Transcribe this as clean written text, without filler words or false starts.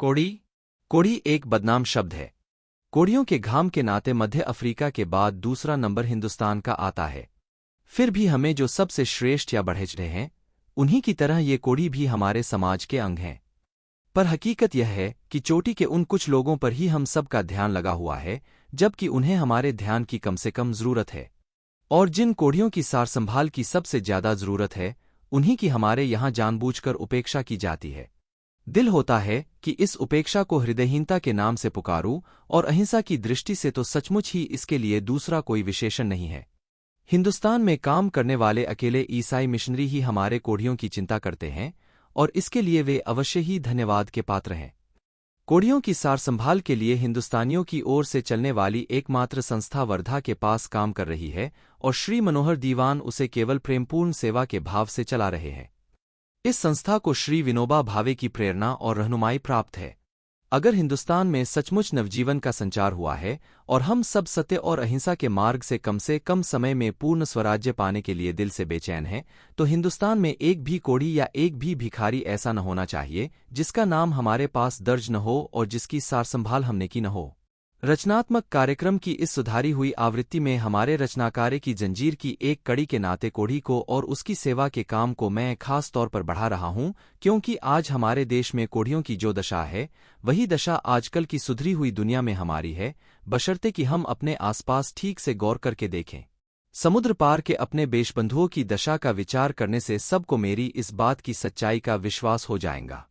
कोड़ी। कोड़ी एक बदनाम शब्द है। कोड़ियों के घाम के नाते मध्य अफ्रीका के बाद दूसरा नंबर हिंदुस्तान का आता है। फिर भी हमें जो सबसे श्रेष्ठ या बढ़े चढ़े हैं, उन्हीं की तरह ये कोड़ी भी हमारे समाज के अंग हैं। पर हकीकत यह है कि चोटी के उन कुछ लोगों पर ही हम सब का ध्यान लगा हुआ है, जबकि उन्हें हमारे ध्यान की कम से कम जरूरत है। और जिन कोड़ियों की सार संभाल की सबसे ज्यादा जरूरत है, उन्हीं की हमारे यहाँ जानबूझकर उपेक्षा की जाती है। दिल होता है कि इस उपेक्षा को हृदयहीनता के नाम से पुकारूं, और अहिंसा की दृष्टि से तो सचमुच ही इसके लिए दूसरा कोई विशेषण नहीं है। हिंदुस्तान में काम करने वाले अकेले ईसाई मिशनरी ही हमारे कोढ़ियों की चिंता करते हैं, और इसके लिए वे अवश्य ही धन्यवाद के पात्र हैं। कोढ़ियों की सार संभाल के लिए हिंदुस्तानियों की ओर से चलने वाली एकमात्र संस्था वर्धा के पास काम कर रही है, और श्री मनोहर दीवान उसे केवल प्रेमपूर्ण सेवा के भाव से चला रहे हैं। इस संस्था को श्री विनोबा भावे की प्रेरणा और रहनुमाई प्राप्त है। अगर हिंदुस्तान में सचमुच नवजीवन का संचार हुआ है और हम सब सत्य और अहिंसा के मार्ग से कम समय में पूर्ण स्वराज्य पाने के लिए दिल से बेचैन हैं, तो हिंदुस्तान में एक भी कोढ़ी या एक भी भिखारी ऐसा न होना चाहिए जिसका नाम हमारे पास दर्ज न हो और जिसकी सार संभाल हमने की न हो। रचनात्मक कार्यक्रम की इस सुधारी हुई आवृत्ति में हमारे रचनाकार्य की जंजीर की एक कड़ी के नाते कोढ़ी को और उसकी सेवा के काम को मैं खास तौर पर बढ़ा रहा हूं, क्योंकि आज हमारे देश में कोढ़ियों की जो दशा है, वही दशा आजकल की सुधरी हुई दुनिया में हमारी है, बशर्ते कि हम अपने आसपास ठीक से गौर करके देखें। समुद्र पार के अपने देशबंधुओं की दशा का विचार करने से सबको मेरी इस बात की सच्चाई का विश्वास हो जाएगा।